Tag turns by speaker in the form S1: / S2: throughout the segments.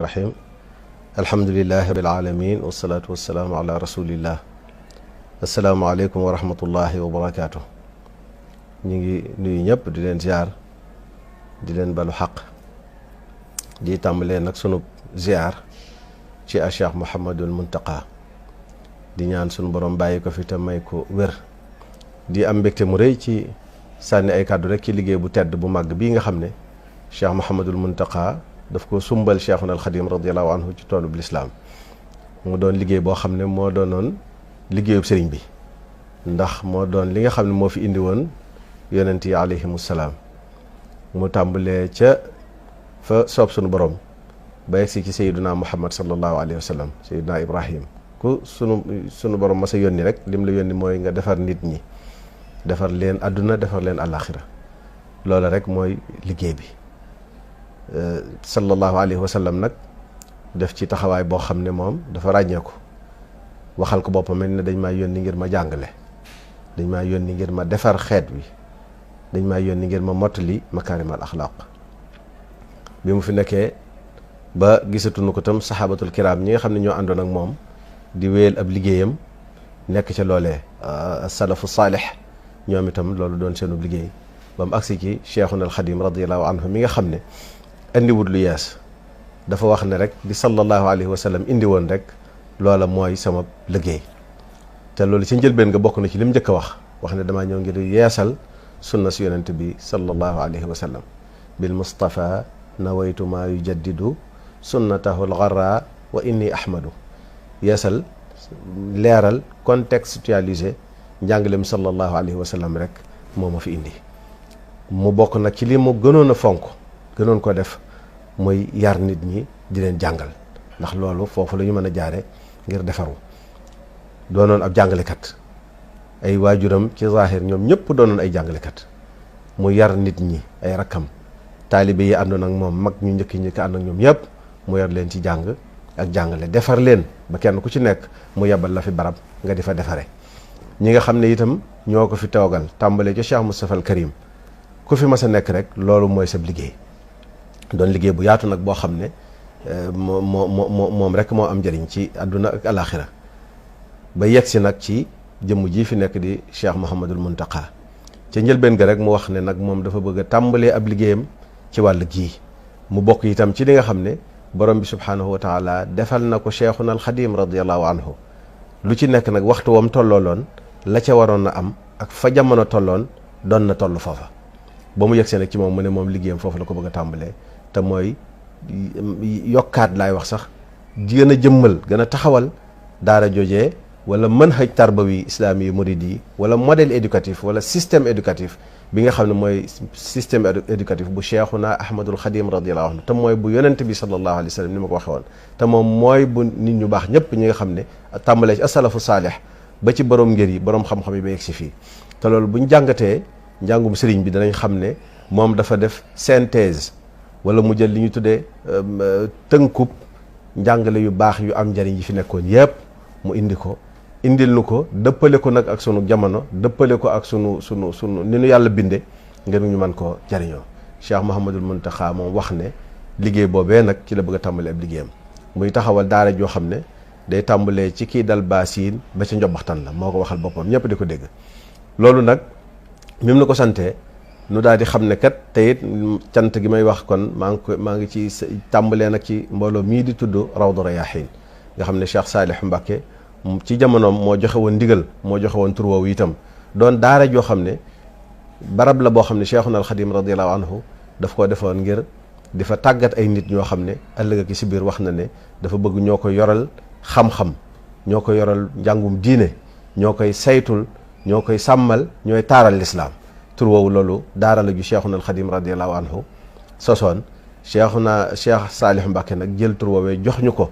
S1: rahim alhamdulilahi rabbil alamin wasalaatu wasalaamu ala rasulillah asalaamaaleykum wa rahmatullahi wa barakaatu. ñu ngi nuyu ñëpp di leen ziar di leen balu xaq di tàmbalee nag sunu ziar ci a Cheikh Mouhamadul Muntaqa di ñaan sunu borom bàyyi ko fi te may ko wér di am mbégte mu rëy ci sànni ay kàddu rek ci liggéey bu tedd bu màgg bii nga xam ne Cheikh Mouhamadul Muntaqa daf ko sumbal Cheikhuna al Xadim radiallahu anhu ci toolub lislaam mu doon liggéey boo xam ne moo doonoon liggéeyub sëriñ bi ndax moo doon li nga xam ne moo fi indi woon yonent yi alayhimu salaam mu tàmbalee ca fa soob sunu borom ba yegsi ci sayyiduna Muhammad sallallahu alayhi wa sallam sayyiduna Ibrahim ku sunu borom ma sa yónni rek lim la yónni mooy nga defar nit ñi defar leen àdduna defar leen àllaaxira loola rek mooy liggéey bi sallallahu alayhi wa sallam nag def ci taxawaay boo xam ne moom dafa ràññeeku waxal ko boppam ne dañ maa yónni ngir ma jàngale dañ maa yónni ngir ma defar xeet wi dañ maa yónni ngir ma mottali makaarimal axlaaq bi mu fi nekkee ba gisatuñu ko tam saxaabatul kiraam ñi nga xam ne ñoo àndoon ak moom di wéyal ab liggéeyam nekk ca loolee salafu saalix ñoom itam loolu doon seenub liggéey ba mu agsi ci Cheikhuna al Xadim radiallahu anhu mi nga xam ne indiwut lu yees dafa wax ne rek di sallallahu alayhi wa sallam indi woon rek loola mooy sama liggéey te loolu ci njëlbeen nga bokk na ci lim njëkk a wax ne damaa ñëw ngir yeesal sunna si yonent bi sallallahu alayhi wa sallam bil mustafa nawaytu maa yujaddidu sunnatahu lgarra wa inni ahmadu yeesal leeral contextualiser njàngalem sallallahu alayhi wa sallam rek moo ma fi indi mu bokk nag ci li mu gënoon a fonk gënoon ko def muy yar nit ñi di leen jàngal ndax loolu foofu la ñu mën a jaare ngir defaru doonoon ab jàngalekat ay waajuram ci zahir ñoom ñëpp doonoon ay jàngalekat mu yar nit ñi ay rakkam taalibe yi àndoon ak moom mag ñu njëkk ànd ak ñoom yëpp mu yar leen ci jàng ak jàngale defar leen ba kenn ku ci nekk mu yebal la fi barab nga di fa defare ñi nga xam ne itam ñoo ko fi toogal tàmbalee ci Cheikh Moustapha al Karim ku fi mas a nekk rek loolu mooy sab liggéey doon liggéey bu yaatu nag boo xam ne moom rek moo am njëriñ ci àdduna ak alaxira ba yegg si nag ci jëmm ji fi nekk di Cheikh Mouhamadul Muntaqa ca njëlbeen ga rek mu wax ne nag moom dafa bëgg a tàmbalee ab liggéeyam ci wàll gii mu bokk itam ci li nga xam ne borom bi subhaanahu wa taala defal na ko Cheikhuna al Xadim radiallahu anhu lu ci nekk nag waxtu wam tollooloon la ca waroon na am ak fa jamono tolloon doon na toll foofa ba mu yegsee nag ci moom mu ne moom liggéeyam foofu la ko bëgg a tàmbalee te mooy yokkaat laay wax sax gën a jëmmal gën a taxawal daara joojee wala manhaj tarbawi islami muridi yi wala modèle éducatif wala système éducatif bi nga xam ne mooy système éducatif bu Cheikhuna Ahmadul Xadim radiyallahu anhu te mooy bu yonent bi sallallahu alayhi wa sallam ni ma ko waxee woon te moom mooy bu nit ñu baax ñëpp ñi nga xam ne tàmbalee ci asalafu saalih ba ci borom ngir yi borom xam-xam yi ba yegg si fii te loolu buñ jàngatee njàngum sëriñ bi danañ xam ne moom dafa def synthèse wala mu jël li ñu tuddee tënkub njàngale yu baax yu am njariñ yi fi nekkoon yëpp mu indi ko indil nu ko dëppale ko nag ak sunu jamono dëppale ko ak sunu ni nu yàlla binde ngir ñu mën koo jariñoo Cheikh Mouhamadul Muntaqa moom wax ne liggéey boobee nag ci la bëgg a tàmbale ab liggéeyam muy taxawal daara joo xam ne day tàmbalee ci kii dal baasiin ba ca njobaxtan la moo ko waxal boppam ñëpp di ko dégg loolu nag mim na ko santee nu daal di xam ne kat te it cant gi may wax kon maa ngi ci tàmbalee nag ci mbooloo mii di tudd Rawdu Rayaahiin nga xam ne Cheikh Saalih Mbacké ci jamonoom moo joxe woon ndigal moo joxe woon tur woowu itam doon daara joo xam ne barab la boo xam ne Cheikhuna al Xadim radiallahu anhu daf koo defoon ngir di fa tàggat ay nit ñoo xam ne ëllëg ak si biir wax na ne dafa bëgg ñoo ko yoral xam-xam ñoo ko yoral njàngum diine ñoo koy saytul ñoo koy sàmmal ñooy taaral lislaam tur woowu loolu daara la ju Cheikhuna al Xadim radiallahu anhu sosoon Cheikh Saalih Mbacké nag jël tur woowee jox ñu ko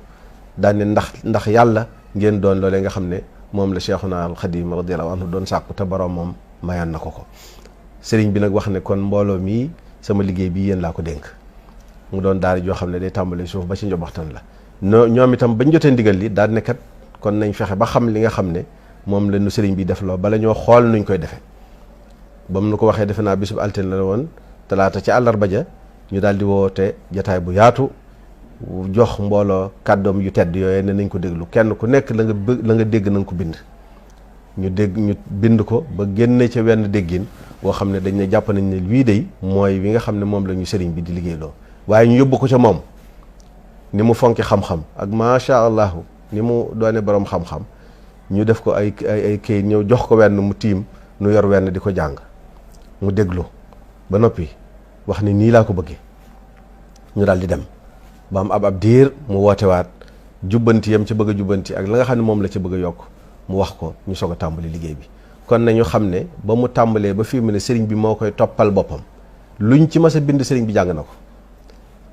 S1: daan ne ndax yàlla ngeen doon loolee nga xam ne moom la Cheikhuna al Xadim radiallahu anhu doon sàkku te borom moom mayoon na ko sëriñ bi nag wax ne kon mbooloo mii sama liggéey bi yéen laa ko dénk mu doon daara joo xam ne day tàmbale suuf ba ci njobaxtan la ñoom itam bañ jotee ndigal li daan ne kat kon nañ fexe ba xam li nga xam ne moom la nu sëriñ bi def loo bala ñoo xool nuñ koy defee ba mu nu ko waxee defe naa bisub altine la woon talaata ci àllarba ja ñu daal di woote jataay bu yaatu jox mbooloo kàddoom yu tedd yooyu ne nañ ko déglu kenn ku nekk la nga dégg na nga ko bind. ñu bind ko ba génne ca wenn déggin boo xam ne dañ ne jàpp nañ ne wii day mooy wi nga xam ne moom la ñu sëriñ bi di liggéeyloo waaye ñu yóbbu ko ca moom ni mu fonki xam-xam ak macha allah ni mu doone borom xam-xam ñu def ko ay kayit ñëw jox ko wenn mu tiim nu yor wenn di ko jàng mu déglu ba noppi wax ni nii laa ko bëggee ñu daal di dem ba am ab diir mu wootewaat jubbanti yam ca bëgg a jubbanti ak la nga xam ne moom la ca bëgg a yokk mu wax ko ñu soog a tàmbali liggéey bi. kon nañu xam ne ba mu tàmbalee ba fii mu ne sëriñ bi moo koy toppal boppam luñ ci mas a bind sëriñ bi jàng na ko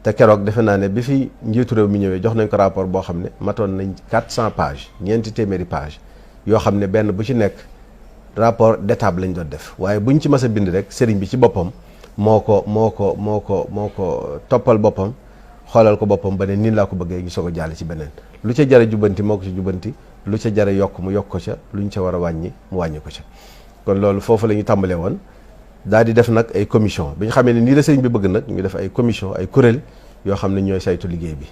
S1: te keroog defe naa ne bi fi njiitu réew mi ñëwee jox nañ ko rapport boo xam ne matoon nañ 400 pages ñeenti téeméeri page yoo xam ne benn bu ci nekk rapport d'étape lañ doon def waaye buñ ci mas a bind rek sëriñ bi ci boppam moo ko toppal boppam xoolal ko boppam ba ne nii laa ko bëggee ñu soog a jàll ci beneen lu ca jara jubbanti moo ko ci jubbanti lu ca jara yokk mu yokk ko ca luñ ca war a wàññi mu wàññi ko ca kon loolu foofu la ñu tàmbalee woon daal di def nag ay commission bi ñu xamee ne nii la sëriñ bi bëgg nag ñu def ay commission ay kuréel yoo xam ne ñooy saytu liggéey bi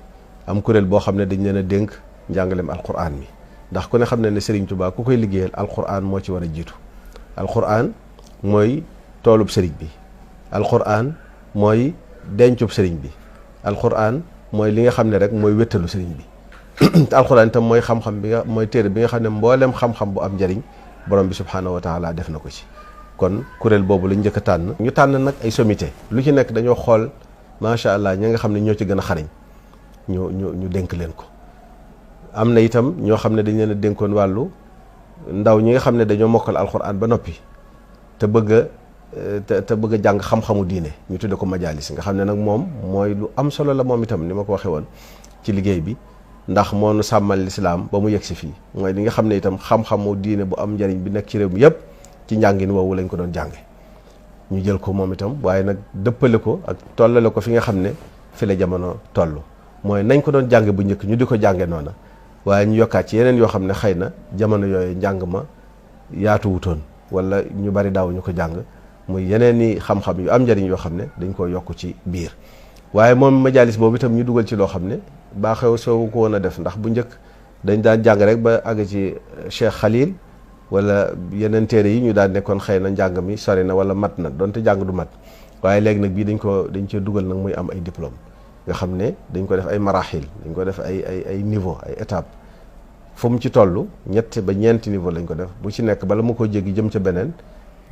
S1: am kuréel boo xam ne dañ leen a dénk njàngaleem alquran mi ndax ku ne xam ne ne sëriñ Tuubaa ku koy liggéeyal alquran moo ci war a jiitu alquran mooy toolub sëriñ bi alquran mooy dencub sëriñ bi alquran mooy li nga xam ne rek mooy wéttalu sëriñ bi alquran itam mooy xam-xam bi nga mooy téere bi nga xam ne mboolem xam-xam bu am njariñ borom bi subhaanahu wa taala def na ko ci kon kuréel boobu lañ njëkk a tànn ñu tànn nag ay sommité lu ci nekk dañoo xool macha allah ñi nga xam ne ñoo ci gën a xarañ ñu dénk leen ko am na itam ñoo xam ne dañ leen a dénkoon wàllu ndaw ñi nga xam ne dañoo mokkal alquran ba noppi te bëgg a jàng xam-xamu diine ñu tudde ko majalis nga xam ne nag moom mooy lu am solo la moom itam ni ma ko waxee woon ci liggéey bi ndax moo nu sàmmal lislaam ba mu yegg si fii mooy li nga xam ne itam xam-xamu diine bu am njariñ bi nekk ci réew mi yëpp ci njàngin woowu lañ ko doon jànge ñu jël ko moom itam waaye nag dëppale ko ak tollale ko fi nga xam ne fi la jamono toll mooy nañ ko doon jànge bu njëkk ñu di ko jànge noona waaye ñu yokkaat ci yeneen yoo xam ne xëy na jamono yooyu njàng ma yaatu wutoon wala ñu bari daaw ñu ko jàng muy yeneen i xam-xam yu am njariñ yoo xam ne dañ koo yokk ci biir waaye moom majalis boobu itam ñu dugal ci loo xam ne baaxew soo ko woon a def ndax bu njëkk dañ daan jàng rek ba àgg ci Cheikh Khalil wala yeneen téere yi ñu daan nekkoon xëy na njàng mi sori na wala mat na donte jàng du mat waaye léegi nag bii dañ cee dugal nag muy am ay diplôme nga xam ne dañ ko def ay marahil dañ ko def ay niveau ay étape fu mu ci toll ñett ba ñeenti niveau lañ ko def bu ci nekk bala mu ko jéggi jëm ca beneen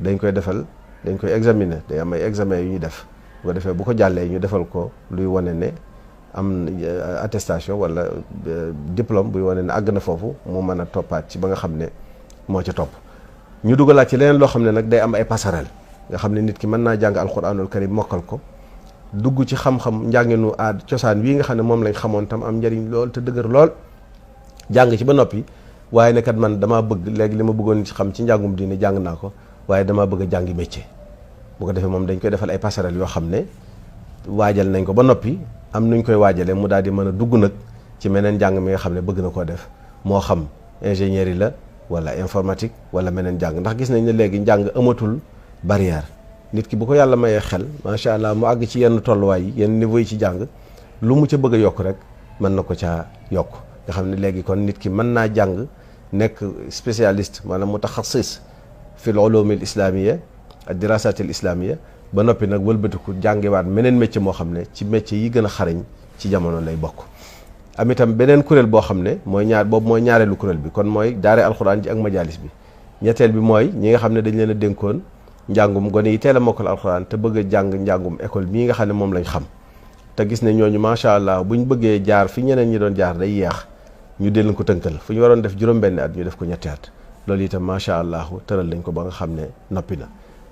S1: dañ koy examiner day am ay examen yu ñuy def bu ko defee bu ko jàllee ñu defal ko luy wane ne am attestation wala diplôme buy wane ne àgg na foofu mu mën a toppaat ci ba nga xam ne moo ca topp ñu dugalaat ci leneen loo xam ne nag day am ay passerelle nga xam ne nit ki mën naa jàng alquranul karim mokkal ko dugg ci xam-xam njànginu cosaan wii nga xam ne moom lañ xamoon tam am njariñ lool te dëgër lool jàng ci ba noppi waaye ne kat man damaa bëgg léegi li ma bëggoon ci xam ci njàngum diine jàng naa ko waaye damaa bëgg a jàngi métier bu ko defee moom dañ koy defal ay passerelle yoo xam ne waajal nañ ko ba noppi am nuñ koy waajalee mu daal di mën a dugg nag ci meneen njàng mi nga xam ne bëgg na koo def moo xam ingénieur yi la wala informatique wala meneen njàng ndax gis nañ ne léegi njàng amatul barrière nit ki bu ko yàlla mayee xel macha allah mu àgg ci yenn tolluwaay yi yenn niveau yi ci jàng lu mu ca bëgg a yokk rek mën na ko caa yokk nga xam ne léegi kon nit ki mën naa jàng nekk spécialiste maanaam mutaxassis fil ulumil islamiyya ak dirasatil islamiyya ba noppi nag wëlbatiku jàngewaat meneen métier moo xam ne ci métier yi gën a xarañ ci jamono lay bokk am itam beneen kuréel boo xam ne mooy ñaareelu kuréel bi kon mooy daare alxuraan ji ak majalis bi ñetteel bi mooy ñi nga xam ne dañ leen a dénkoon njàngum gone yi teel a mokkal alxuraan te bëgg a jàng njàngum école mii nga xam ne moom lañ xam te gis ne ñooñu macha allah buñ bëggee jaar fi ñeneen ñi doon jaar day yeex ñu dellu ko tënkal fu ñu waroon def juróom-benni at ñu def ko ñetti at loolu itam macha allah tëral lañ ko ba nga xam ne noppi na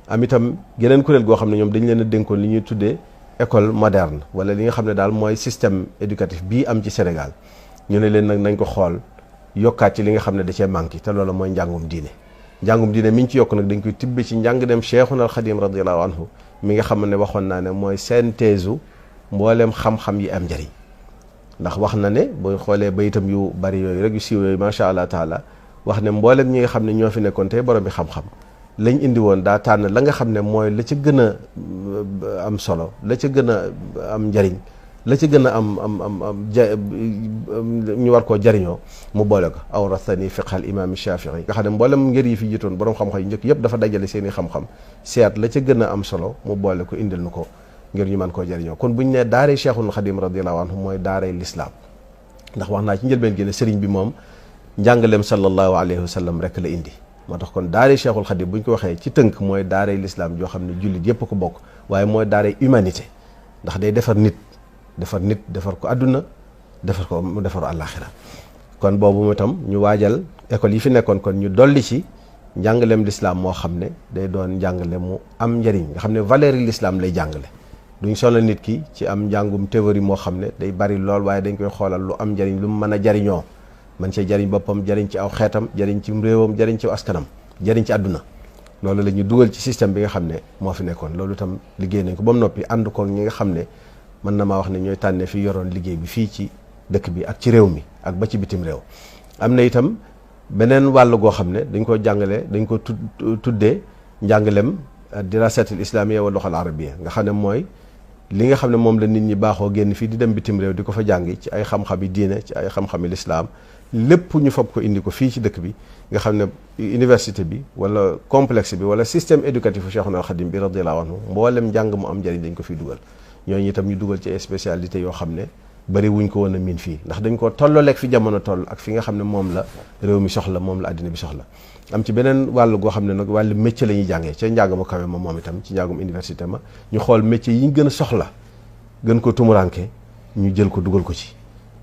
S1: am itam geneen kuréel goo xam ne ñoom dañ leen a dénkoon li ñuy tuddee école moderne wala li nga xam ne daal mooy système éducatif bii am ci Sénégal ñu ne leen nag nañ ko xool yokkaat ci li nga xam ne da cee manqué te loolu mooy njàngum diine mi ñu ci yokk nag dañ koy tibbe ci njàng dem Cheikhuna al Xadim radiyallahu anhu mi nga xam ne waxoon naa ne mooy synthèse mbooleem xam-xam yi am njëriñ ndax wax na ne boo xoolee bayitam yu bari yooyu rek yu siiw yooyu macha allah taala wax ne mbooleem ñi nga xam ne ñoo fi nekkoon tey borom bi xam-xam lañ indi woon daa tànn la nga xam ne mooy la ca gën a am solo la ca gën a am njariñ la ci gën a am ñu war koo jariñoo mu boole ko awrathani fiqhal imam Shafii nga xam ne mboolem ngir yi fi jiitoon borom xam-xam yi njëkk yëpp dafa dajale seen i xam-xam seet la ca gën a am solo mu boole ko indil nu ko ngir ñu mën koo jariñoo kon buñ ne daaray Cheikhul Khadim radiyallahu anhu mooy daaray lislaam ndax wax naa ci njëlbeen gi ne sëriñ bi moom njàngaleem sallallahu alayhi wa sallam rek la indi moo tax kon daaray Cheikhul Khadim bu ñu ko waxee ci tënk mooy daaray lislaam joo xam ne jullit yëpp ko bokk waaye mooy daaray humanité ndax day defar nit defar ko àdduna defar ko mu defaru àllaaxira kon boobu itam ñu waajal école yi fi nekkoon kon ñu dolli ci njàngaleem lislaam moo xam ne day doon njàngale mu am njëriñ nga xam ne valeur yi lislaam lay jàngale duñ sonal nit ki ci am njàngum théorie moo xam ne day bari lool waaye dañ koy xoolal lu am njëriñ lu mu mën a jariñoo man cee jariñ boppam jariñ ci aw xeetam jariñ ci réewam jariñ ci askanam jariñ ci àdduna loolu la ñu dugal ci système bi nga xam ne moo fi nekkoon loolu itam liggéey nañ ko ba mu noppi ànd ko ñi nga xam ne mën na maa wax ne ñooy tànne fi yoroon liggéey bi fii ci dëkk bi ak ci réew mi ak ba ci bitim réew am na itam beneen wàll goo xam ne dañ ko jàngale dañ ko tuddee njàngalem dirasatil islamiyya wa lughal arabiyya nga xam ne mooy li nga xam ne moom la nit ñi baaxoo génn fii di dem bitim réew di ko fa jàngi ci ay xam-xami diine ci ay xam-xami lislaam lépp ñu fab ko indi ko fii ci dëkk bi nga xam ne université bi wala complexe bi wala système éducatif Cheikhul Khadim bi radiyallahu anhu mboolem njàng mu am njëriñ dañ ko fiy dugal ñooñu itam ñu dugal ci ay spécialité yoo xam ne bari wuñ ko woon a miin fii ndax dañ ko tollooleeg fi jamono toll ak fi nga xam ne moom la réew mi soxla moom la àddina bi soxla am ci beneen wàll goo xam ne nag wàllu métier la ñuy jàngee ca njàng mu kawe ma moom itam ci njàngum université ma ñu xool métier yi ñu gën a soxla gën ko tumuranke ñu jël ko dugal ko ci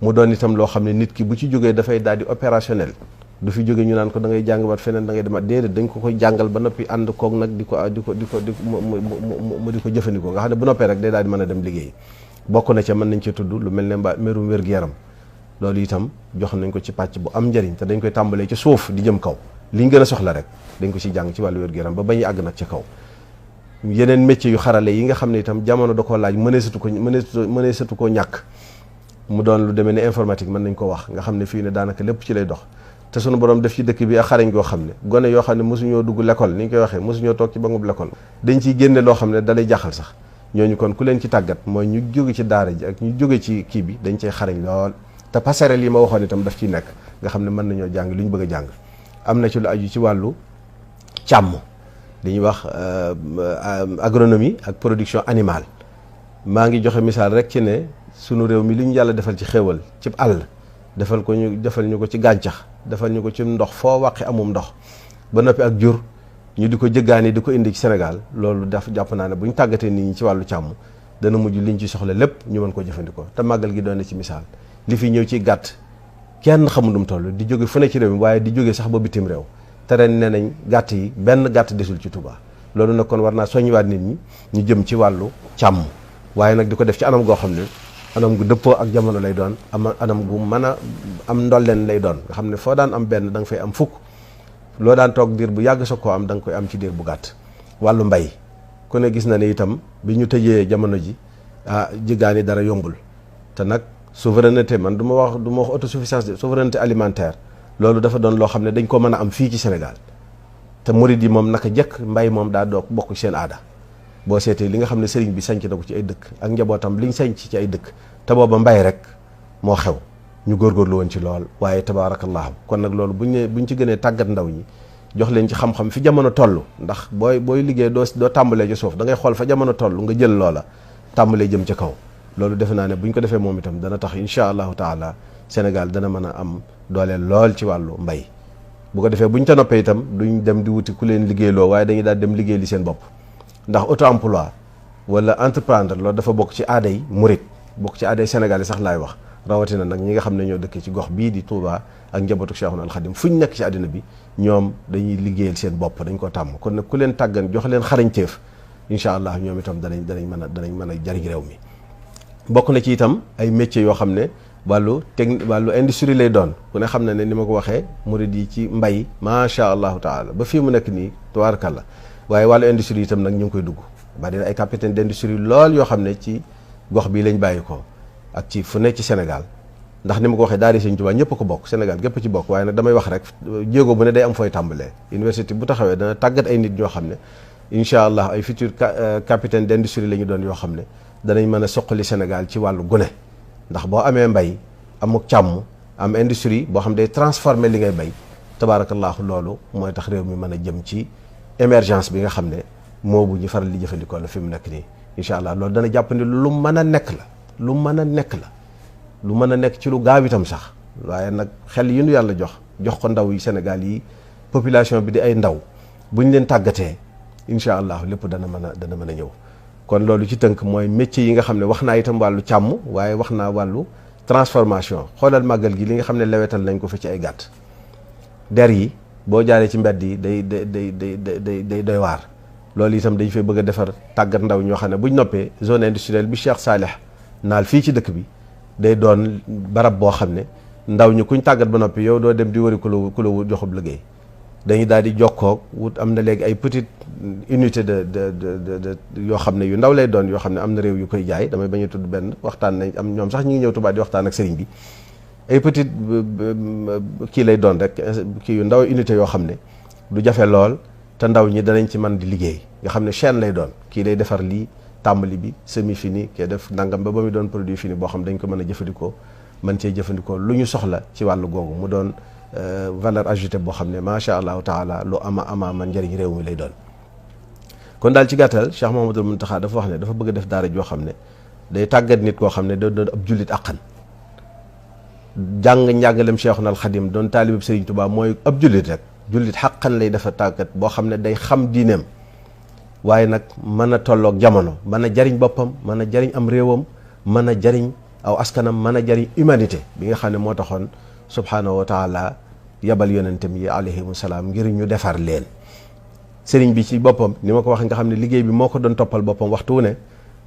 S1: mu doon itam loo xam ne nit ki bu ci jógee dafay daal di opérationnel du fi jóge ñu naan ko da ngay jàng waat feneen da ngay demaat déedéet dañ ko koy jàngal ba noppi ànd koog nag di ko jëfandikoo nga xam ne bu noppee rek day daal di mën a dem liggéey bokk na ca mën nañ ci tudd lu mel ne mbirum wér-gu-yaram loolu itam jox nañ ko ci pàcc bu am njëriñ te dañ koy tàmbalee ci suuf di jëm kaw liñ gën a soxla rek dañ ko ci jàng ci wàllu wér-gu-yaram ba bañuy àgg nag ci kaw yeneen métier yu xarale yi nga xam ne itam jamono da koo laaj mëneesatu koo ñàkk mu doon lu demee ne informatique mën nañ ko wax nga xam ne fii ne daanaka lépp ci lay dox te sunu borom def ci dëkk bi ak xarañ goo xam ne gone yoo xam ne mosuñoo dugg l'école ni ñu koy waxee mosuñoo toog ci bangub l'école dañ ciy génne loo xam ne dalay jaxal sax ñooñu kon ku leen ci tàggat mooy ñu jóge ci daara ji ak ñu jóge ci kii bi dañ cey xarañ lool te passerelle yi ma waxoon itam daf ciy nekk nga xam ne mën nañoo jàng li ñu bëgg a jàng am na ci lu aju ci wàllu càmm li ñuy wax agronomie ak production animale maa ngi joxe misaal rek ci ne sunu réew mi li ñu yàlla defal ci xéewal ci àll defal ñu ko ci gàncax defal ñu ko ci ndox foo wàqi amum ndox ba noppi ak jur ñu di ko jëggaani di ko indi ci Sénégal loolu jàpp naa ne bu ñu tàggatee nit ñi ci wàllu càmm dana mujj liñ ci soxla lépp ñu mën koo jëfandikoo te màggal gi doon na ci misaal li fi ñëw ci gàtt kenn xamul mu toll di jóge fu ne ci réew mi waaye di jóge sax ba bitim réew te ren nee nañ gàtt yi benn gàtt desul ci Touba loolu nag kon war naa soññiwaat nit ñi ñu jëm ci wàllu càmm waaye nag di ko def ci anam goo xam ne anam gu dëppoo ak jamono lay doon anam gu mën a am ndolleen lay doon nga xam ne foo daan am benn da nga fay am fukk loo daan toog diir bu yàgg sa koo am da nga koy am ci diir bu gàtt wàllu mbay ku ne gis na ne itam bi ñu tëjee jamono ji jiggaani dara yombul te nag souveraineté man du ma wax autosuffisance de souveraineté alimentaire loolu dafa doon loo xam ne dañ ko mën a am fii ci Sénégal te murid yi moom naka jëkk mbay moom daa doog bokk seen aada boo seetee li nga xam ne sëriñ bi sanc na ko ci ay dëkk ak njabootam liñ sanc ci ay dëkk te booba mbay rek moo xew ñu góorgóorlu woon ci lool waaye tabaarakallaahu kon nag loolu buñ ci gënee tàggat ndaw ñi jox leen ci xam-xam fi jamono toll ndax booy liggéey doo tàmbalee ci suuf da ngay xool fa jamono toll nga jël loola tàmbalee jëm ca kaw loolu defe naa ne buñ ko defee moom itam dana tax insha allahu taala Sénégal dana mën a am dooleel lool ci wàllu mbay bu ko defee buñ ca noppee itam duñ dem di wuti ku leen liggéeyloo waaye dañuy daal dem liggéey li seen bopp ndax auto emploi wala entreprendre loolu dafa bokk ci aaday murit bokk ci aaday sénégalais sax laay wax rawatina nag ñi nga xam ne ñoo dëkk ci gox bii di Touba ak njabootu Cheikhul Khadim fu ñu nekk ci àddina bi ñoom dañuy liggéeyal seen bopp dañ ko tàmm kon nag ku leen tàggan jox leen xarañteef incha allah ñoom itam danañ mën a jariñ réew mi bokk na ci itam ay métiers yoo xam ne wàllu industrie lay doon ku ne xam na ne ni ma ko waxee murid yi ci mbay macha allahu taala ba fii mu nekk nii tubaarkàlla waaye wàllu industrie itam nag ñu ngi koy dugg bari na ay capitaine d'industrie lool yoo xam ne ci gox bii lañ bàyyi ko ak ci fu nekk ci Sénégal ndax ni ma ko waxee daari Sëñ Tuubaa ñëpp ko bokk Sénégal gépp ci bokk waaye nag damay wax rek jéego bu ne day am fooy tàmbalee université bu taxawee dana tàggat ay nit ñoo xam ne incha allah ay futur capitaine d'industrie la ñu doon yoo xam ne danañ mën a soqali Sénégal ci wàllu gune. ndax boo amee mbay amuk càmm am industrie boo xam ne day transformer li ngay bay tabaarakallaahu loolu mooy tax réew mi mën a jëm ci émergence bi nga xam ne moo bu ñu faral di jëfandikoo la fi mu nekk nii incha allah loolu dana jàpp ne lu mën a nekk la lu mën a nekk la lu mën a nekk ci lu gaaw itam sax waaye nag xel yi nu yàlla jox ko ndaw yi Sénégal yi population bi di ay ndaw bu ñu leen tàggatee incha allah lépp dana mën a ñëw. kon loolu ci tënk mooy métier yi nga xam ne wax naa itam wàllu càmm waaye wax naa wàllu transformation xoolal màggal gi li nga xam ne lewetal nañ ko fi ci ay gàtt der yi boo jaaree ci mbedd yi day doy waar. loolu itam dañ fay bëgg a defar tàggat ndaw ñoo xam ne buñ noppee zone industrielle bi Cheikh Salih naal fii ci dëkk bi day doon barab boo xam ne ndaw ñi kuñ tàggat ba noppi yow doo dem di wëri ku la joxub liggéey dañuy daal di jokkoo wut am na léegi ay petite unité de yoo xam ne yu ndaw lay doon yoo xam ne am na réew yu koy jaay damay bañ a tudd benn waxtaan nañ am ñoom sax ñu ngi ñëw Tuubaa di waxtaan ak sëriñ bi ay petite kii lay doon rek kii yu ndaw unité yoo xam ne du jafe lool te ndaw ñi danañ ci mën di liggéey nga xam ne chaîne lay doon kii day defar lii tàmbali bi semi fini kii def nangam ba muy doon produit fini boo xam dañ ko mën a jëfandikoo mën cee jëfandikoo lu ñu soxla ci wàllu googu mu doon valeur ajoutée boo xam ne macha allahu taala lu ama man njëriñ réew mi lay doon. kon daal ci gàttal Cheikh Mouhamadoul Mountakha dafa wax ne dafa bëgg a def daara joo xam ne day tàggat nit koo xam ne da doon ab jullit àqan jàng njàngalem Cheikhul Khadim doon taalibeb Serigne Touba mooy ab jullit rek jullit xàqan lay dafa tàggat boo xam ne day xam diineem waaye nag mën a tolloog jamono mën a jariñ boppam mën a jariñ am réewam mën a jariñ aw askanam mën a jariñ humanité bi nga xam ne moo taxoon subhaanahu wa taala yabal yonentam yi alayhimu salaam ngir ñu defar leen. sëriñ bi ci boppam ni ma ko waxee nga xam ne liggéey bi moo ko doon toppal boppam waxtu wu ne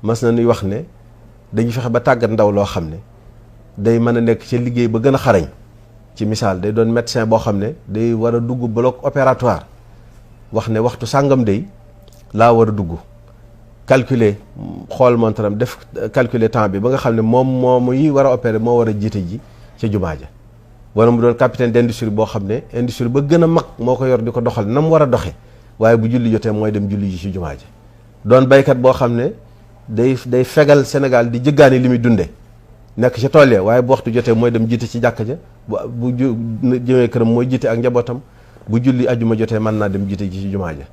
S1: mas na nuy wax ne dañu fexe ba tàggat ndaw loo xam ne day mën a nekk ci liggéey ba gën a xarañ. ci misaal day doon médecin boo xam ne day war a dugg bloc opératoire wax ne waxtu sàngam day laa war a dugg calculer xool montaram def calculer temps bi ba nga xam ne moom yi war a opérer moo war a jiite ji ca jumaa ja wala mu doon capitaine d'industrie boo xam ne industrie ba gën a mag moo ko yor di ko doxal na mu war a doxe waaye bu julli jotee mooy dem julli ji ci jumaa ja doon baykat boo xam ne day fegal Sénégal di jëggaani li muy dunde nekk ci tool ya waaye bu waxtu jotee mooy dem jiite ci jàkka ja bu jëmee këram mooy jiite ak njabootam bu julli ajuma jotee mën naa dem jiite ji ci jumaa ja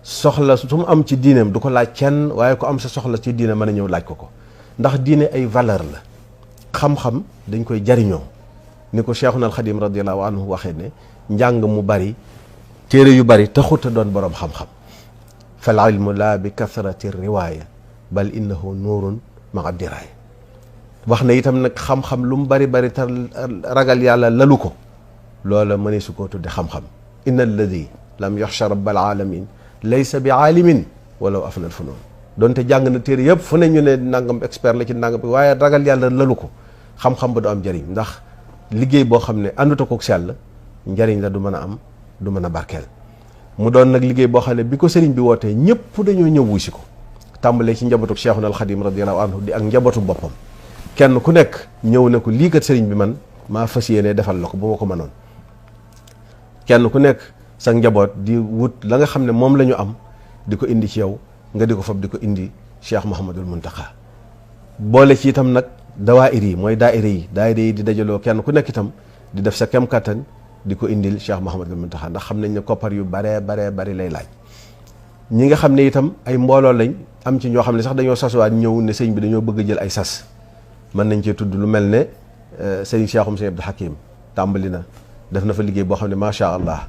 S1: soxla su mu am ci diineem du ko laaj kenn waaye ko am sa soxla ci diine mën a ñëw laaj ko ndax diine ay valeur la xam-xam dañ koy jariñoo ni ko Cheikhul Khadim radiyallahu anhu waxee ne njàng mu bari téere yu bari taxut a doon boroom xam-xam fal ilmu laa bi kathrati riwaaya bal innahu nuurun maa diraaya wax na itam nag xam-xam lu mu bari te ragal yàlla lalu ko loola mënee su koo tudde xam-xam inna alladi lam yaxsha rabbal alamin laysa bi aalimin walaw afnal funoon donte jàng na téere yëpp fu ne ñu ne nangam expert la ci nangam waaye ragal yàlla lalu ko xam-xam ba du am njariñ ndax liggéey boo xam ne ànduta kook sell njariñ la du mën a am du mën a barkeel mu doon nag liggéey boo xam ne bi ko sëriñ bi wootee ñëpp dañoo ñëw wuy si ko tàmbalee ci njabootu Cheikhul Khadim radiyallahu anhu di ak njabootu boppam kenn ku nekk ñëw ne ko lii kat sëriñ bi man maa fas yéene defal la ko bu ma ko mënoon kenn ku nekk sa njaboot di wut la nga xam ne moom la ñu am di ko indi ci yow nga di ko fab di ko indi Cheikh Mouhamadoul Mountakha boole ci itam nag dawaayir yi mooy daayira yi di dajaloo kenn ku nekk itam di def sa kem kattan di ko indil Cheikh Mouhamadoul Mountakha ndax xam nañ ne koppar yu bari lay laaj ñi nga xam ne itam ay mbooloo lañ am ci ñoo xam ne sax dañoo sasuwaat ñëw ne sëñ bi dañoo bëgg a jël ay sas mën nañ cee tudd lu mel ne sëriñ Cheikhum sëñ Abdou Hakim tàmbali na def na fa liggéey boo xam ne macha allah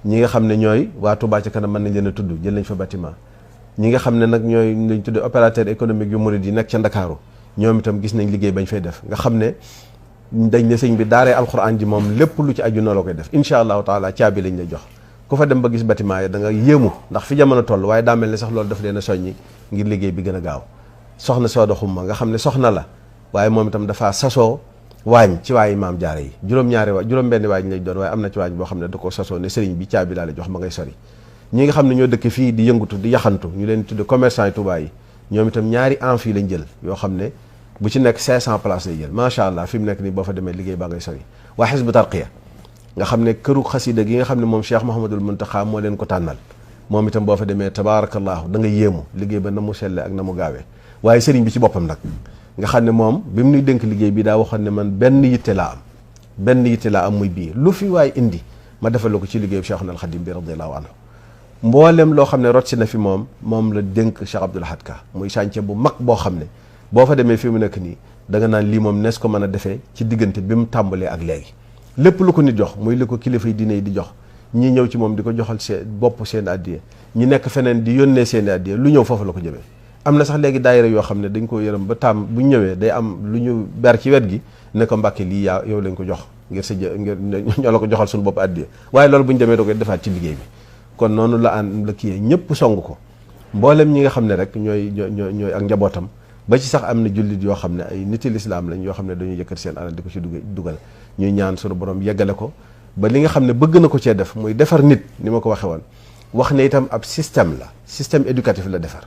S1: ñi nga xam ne ñooy waa Touba ca kanam mën nañ leen a tudd jël nañ fa bâtiment ñi nga xam ne nag ñooy lañ tudd opérateur économique yu murid yi nekk ca Ndakaaru ñoom itam gis nañ liggéey bañ fay def nga xam ne dañ ne sëñ bi daaree alxuraan ji moom lépp lu ci aju noo la koy def incha allahu taala caabi lañ lay jox ku fa dem ba gis bâtiment yi da nga yéemu ndax fi jamono toll waaye daa mel ne sax loolu daf leen a soññi ngir liggéey bi gën a gaaw soxna Sooda Xumma nga xam ne soxna la waaye moom itam dafa sasoo waañ ci waayi maam jaare yi juróom-benni waañ lañ doon waaye am na ci waañ boo xam ne da ko sasoo ne sëriñ bi caabi laa la jox ma ngay sori ñi nga xam ne ñoo dëkk fii di yëngutu di yaxantu ñu leen tudde commerçant yi Touba yi ñoom itam ñaari amphi lañ jël yoo xam ne bu ci nekk 500 places lay jël macha allah fi mu nekk nii boo fa demee liggéey baa ngay sori waa Hizbu Tarqiya nga xam ne këru xasida gi nga xam ne moom Cheikh Mouhamadoul Mountakha moo leen ko tànnal moom itam boo fa demee tabarakallahu da nga yéemu liggéey ba na mu selle ak na mu gaawee waaye sëriñ bi ci boppam nag nga xam ne moom bi mu nuy dénk liggéey bi daa waxoon ne man benn yitte laa am muy bii lu fi waaye indi ma defal ko ci liggéeyu Cheikhuna al Khadim bi radiyallahu anhu mboolem loo xam ne rot si na fi moom la dénk Cheikh Abdoul Ahad Ka muy chantier bu mag boo xam ne boo fa demee fi mu nekk nii da nga naan lii moom nees ko mën a defee ci diggante bi mu tàmbalee ak léegi lépp lu ko nit jox muy li ko kilifa yi diine yi di jox ñi ñëw ci moom di ko joxal seen bopp seen addiye ñi nekk feneen di yónnee seen addiye lu ñëw foofu la ko jëmee am na sax léegi daayira yoo xam ne dañ ko yërëm ba bu ñëwee day am lu ñu ber ci wet gi ne ko Mbàkke lii yaa yow lañ ko jox ngir ngir ñoo la ko joxal suñu bopp addiye waaye loolu bu ñu demee da koy defaat ci liggéey bi kon noonu la kiyee ñëpp song ko mboolem ñi nga xam ne rek ñooy ak njabootam ba ci sax am na jullit yoo xam ne ay niti lislaam lañ yoo xam ne dañuy yëkkat seen alal di ko ci dugal ñuy ñaan suñu borom yeggale ko ba li nga xam ne bëgg na ko cee def muy defar nit ni ma ko waxe woon wax ne itam ab système éducatif la defar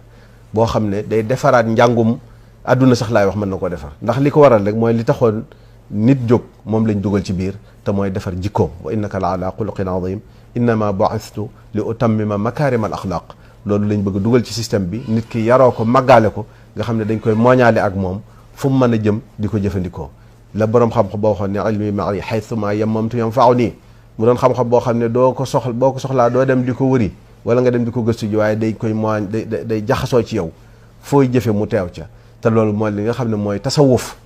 S1: boo xam ne day defaraat njàngum àdduna sax laay wax mën na ko defar ndax li ko waral rek mooy li taxoon nit jóg moom lañ dugal ci biir te mooy defar jikkoom wa innaka la ala xuluqin azim innama bu'ithtu li utammima makarim al axlaq loolu lañ bëgg dugal ci système bi nit ki yaroo ko màggaale ko nga xam ne dañ koy mooñaale ak moom fu mu mën a jëm di ko jëfandikoo la borom xam-xam boo waxoon ne ilmi ma'i haythuma yammamtu yanfa'uni mu doon xam-xam boo xam ne boo ko soxlaa doo dem di ko wëri wala nga dem di ko gëstu ji waaye day koy mooñ day jaxasoo ci yow fooy jëfe mu teew ca te loolu mooy li nga xam ne mooy tasawuf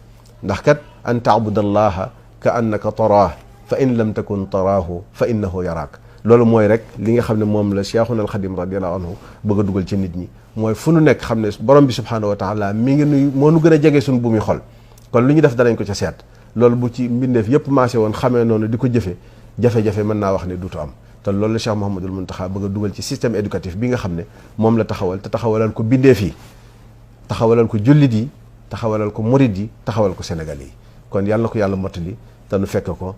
S1: ndax kat an ta'budallaha ka annaka taraah fa in lam takun taraahu fa innahu yaraak loolu mooy rek li nga xam ne moom la Cheikhuna al Khadim radiyallahu anhu bëgg a dugal ci nit ñi mooy fu nu nekk xam ne borom bi subhanahu wa taala mi ngi nuy moo nu gën a jege suñu bu muy xol kon lu ñu def danañ ko ca seet loolu bu ci mbindeef yëpp maase woon xamee noonu di ko jëfe jafe-jafe mën naa wax ne duutu am te loolu la Cheikh Mouhamadoul Mountakha bëgg a dugal ci système éducatif bi nga xam ne moom la taxawal te taxawalal ko bindeef yi taxawalal ko jullit yi taxawalal ko murid yi taxawal ko Sénégal yi kon yàlla na ko yàlla mottali te nu fekk ko